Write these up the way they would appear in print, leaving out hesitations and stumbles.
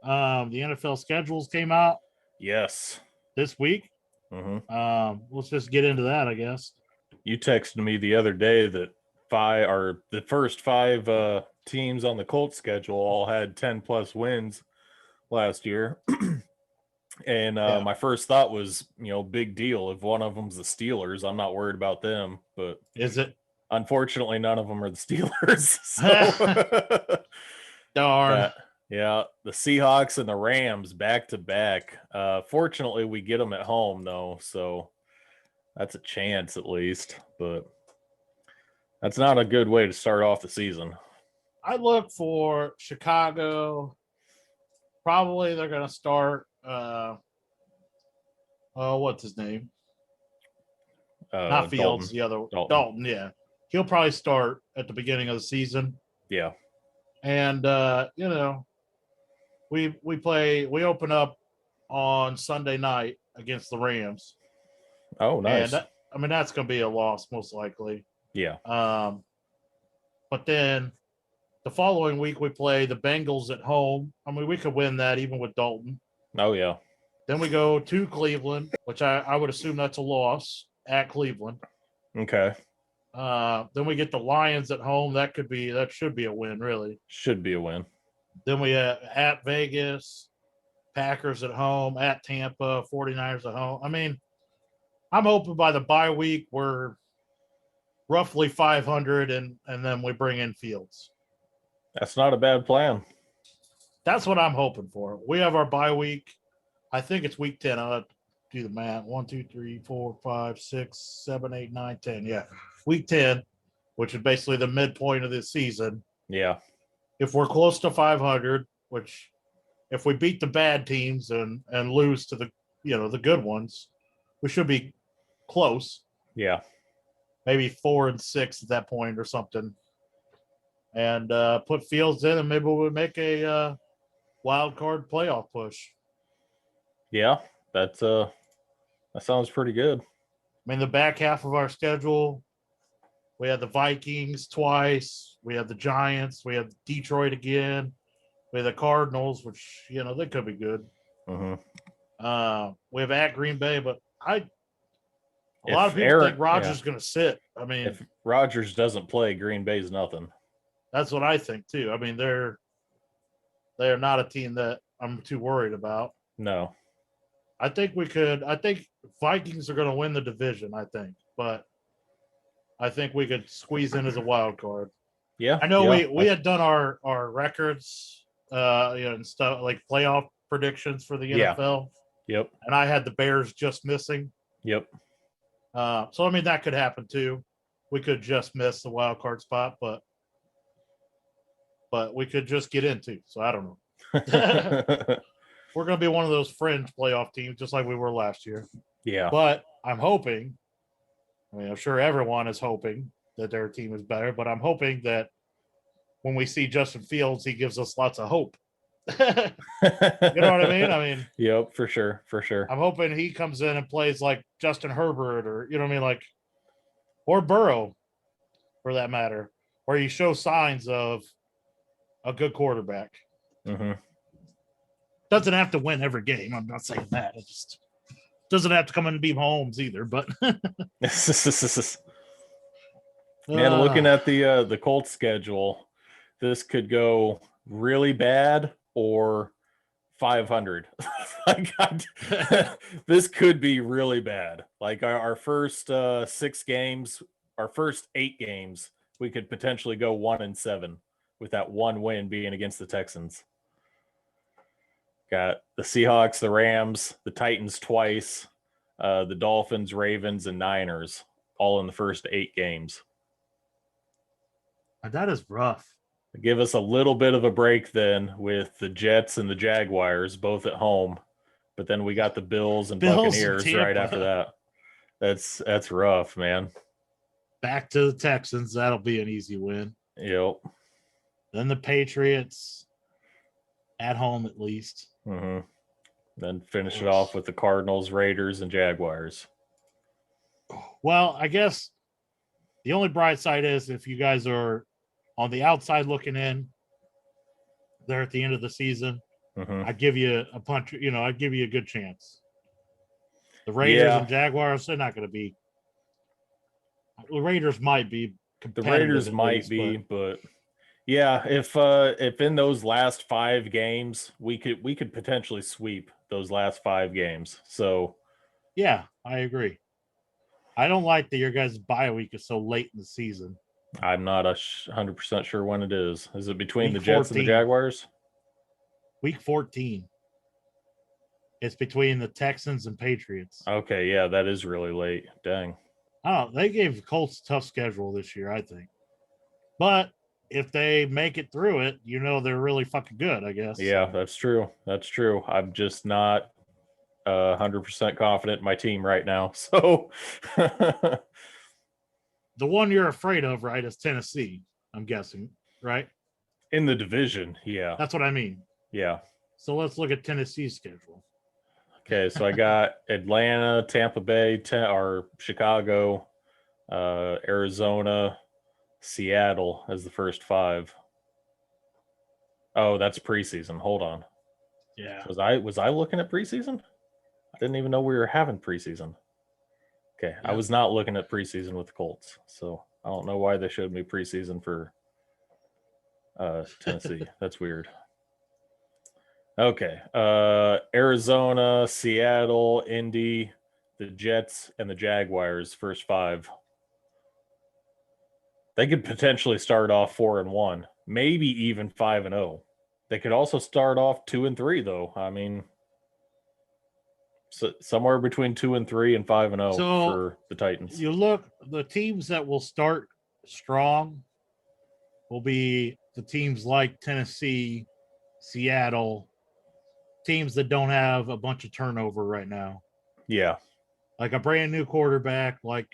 The NFL schedules came out Yes. this week. Let's just get into that, I guess. You texted me the other day that the first five teams on the Colts schedule all had 10 plus wins last year. And my first thought was, big deal. If one of them's the Steelers, I'm not worried about them. But is it? Unfortunately, none of them are the Steelers. So darn. Yeah, the Seahawks and the Rams back to back. Fortunately, we get them at home though, so that's a chance at least. But that's not a good way to start off the season. I look for Chicago. Probably they're going to start. What's his name? Not Fields. Dalton. The other Dalton. Yeah, he'll probably start at the beginning of the season. Yeah, and we open up on Sunday night against the Rams. Oh, nice. And that's going to be a loss most likely. Yeah. But then the following week we play the Bengals at home. I mean, we could win that even with Dalton. Oh yeah. Then we go to Cleveland, which I would assume that's a loss at Cleveland. Okay. Then we get the Lions at home. That should be a win, really. Should be a win. Then we at Vegas, Packers at home, at Tampa, 49ers at home. I mean, I'm hoping by the bye week we're roughly 500 and then we bring in Fields. That's not a bad plan. That's what I'm hoping for. We have our bye week. I think it's week 10. I'll do the math. 1, 2, 3, 4, 5, 6, 7, 8, 9, 10. Yeah. Week 10, which is basically the midpoint of this season. Yeah. If we're close to 500, which if we beat the bad teams and lose to the good ones, we should be close. Yeah. Maybe 4 and 6 at that point or something. And put Fields in, and maybe we'll make a wild card playoff push. Yeah, that sounds pretty good. I mean, the back half of our schedule, we had the Vikings twice, we had the Giants, we had Detroit again, we had the Cardinals, which they could be good. Mm-hmm. We have at Green Bay, but a lot of people think Rodgers is going to sit. I mean, if Rodgers doesn't play, Green Bay's nothing. That's what I think too. I mean, they're not a team that I'm too worried about. No. I think Vikings are going to win the division, but I think we could squeeze in as a wild card. Yeah. I know we had done our records, and stuff like playoff predictions for the NFL. Yep. And I had the Bears just missing. Yep. So, I mean, that could happen too. We could just miss the wild card spot, but we could just get into. So I don't know. We're going to be one of those fringe playoff teams, just like we were last year. Yeah. But I'm hoping, I'm sure everyone is hoping that their team is better, but I'm hoping that when we see Justin Fields, he gives us lots of hope. You know what I mean? Yep, for sure. I'm hoping he comes in and plays like Justin Herbert or, or Burrow, for that matter, where he shows signs of a good quarterback. Mm-hmm. Doesn't have to win every game. I'm not saying that. It just doesn't have to come in and beat Mahomes either. But man, looking at the Colts schedule, this could go really bad or 500. This could be really bad. Like our first 6 games, our first 8 games, we could potentially go 1-7 with that one win being against the Texans. Got the Seahawks, the Rams, the Titans twice, the Dolphins, Ravens, and Niners all in the first 8 games. That is rough. Give us a little bit of a break then with the Jets and the Jaguars both at home, but then we got the Bills and Buccaneers right after that. That's rough, man. Back to the Texans. That'll be an easy win. Yep. Then the Patriots at home at least. Mm-hmm. Then finish it off with the Cardinals, Raiders, and Jaguars. Well, I guess the only bright side is if you guys are on the outside looking in, they're at the end of the season. Mhm. I give you a punch. I give you a good chance. The Raiders Yeah. and Jaguars, they're not going to be. The Raiders might be The competitive. Raiders at might least, be, but but yeah, if in those last 5 games we could potentially sweep those last 5 games. So yeah, I agree. I don't like that your guys' bye week is so late in the season. I'm not 100% sure when it is. Is it between Week the Jets and the 14. Jaguars? Week 14. It's between the Texans and Patriots. Okay, yeah, that is really late. Dang. They gave Colts a tough schedule this year, I think. But if they make it through it, they're really fucking good, I guess. Yeah, that's true. That's true. I'm just not 100% confident in my team right now. So The one you're afraid of, right, is Tennessee, I'm guessing, right? in the division, yeah. That's what I mean. Yeah. So let's look at Tennessee's schedule. Okay, so I got Atlanta, Tampa Bay, or Chicago, Arizona, Seattle as the first 5. Oh, that's preseason. Hold on. Yeah. Was I looking at preseason? I didn't even know we were having preseason. Okay, I Yeah. was not looking at preseason with the Colts, so I don't know why they showed me preseason for Tennessee. That's weird. Okay, Arizona, Seattle, Indy, the Jets, and the Jaguars first 5. They could potentially start off 4-1, maybe even 5-0. They could also start off 2-3, though. I mean, so somewhere between 2-3 and 5-0 So, for the Titans. You look, the teams that will start strong will be the teams like Tennessee, Seattle, teams that don't have a bunch of turnover right now. Yeah. Like a brand new quarterback, like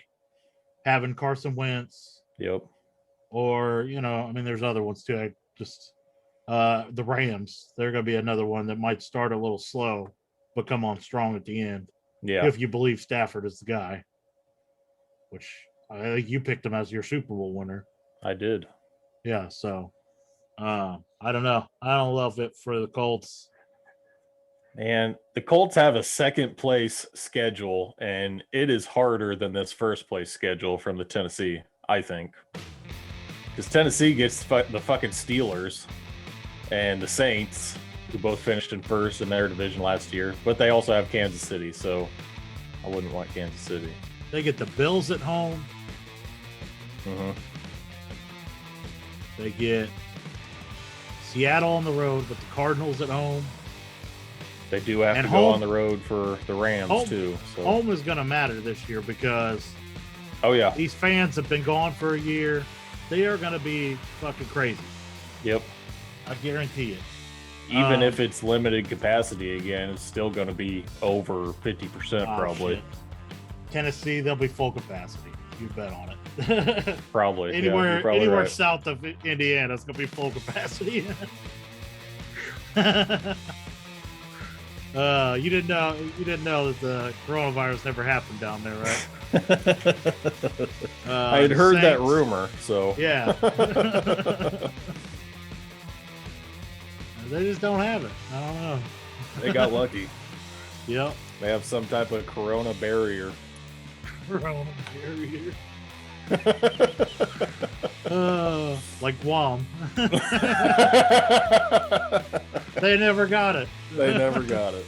having Carson Wentz. Yep. Or, there's other ones too. The Rams, they're going to be another one that might start a little slow, but come on strong at the end. Yeah. If you believe Stafford is the guy, which I think you picked him as your Super Bowl winner. I did. Yeah. So, I don't know. I don't love it for the Colts. And the Colts have a second place schedule, and it is harder than this first place schedule from the Tennessee, I think. Because Tennessee gets the fucking Steelers and the Saints, who both finished in first in their division last year, but they also have Kansas City, so I wouldn't want Kansas City. They get the Bills at home. Mm-hmm. They get Seattle on the road, but the Cardinals at home. They do have And to go home- on the road for the Rams, too. So. Home is going to matter this year because Oh, yeah. these fans have been gone for a year. They are going to be fucking crazy. Yep. I guarantee it. Even if it's limited capacity again, it's still going to be over 50% probably. Shit. Tennessee, they'll be full capacity. You bet on it. Probably. Yeah, anywhere you're probably anywhere right. south of Indiana, it's going to be full capacity. You didn't know that the coronavirus never happened down there, right? I had heard that Saints- rumor, so Yeah. They just don't have it. I don't know. they got lucky. Yep. They have some type of corona barrier. Corona barrier. Like Guam. They never got it. They never got it.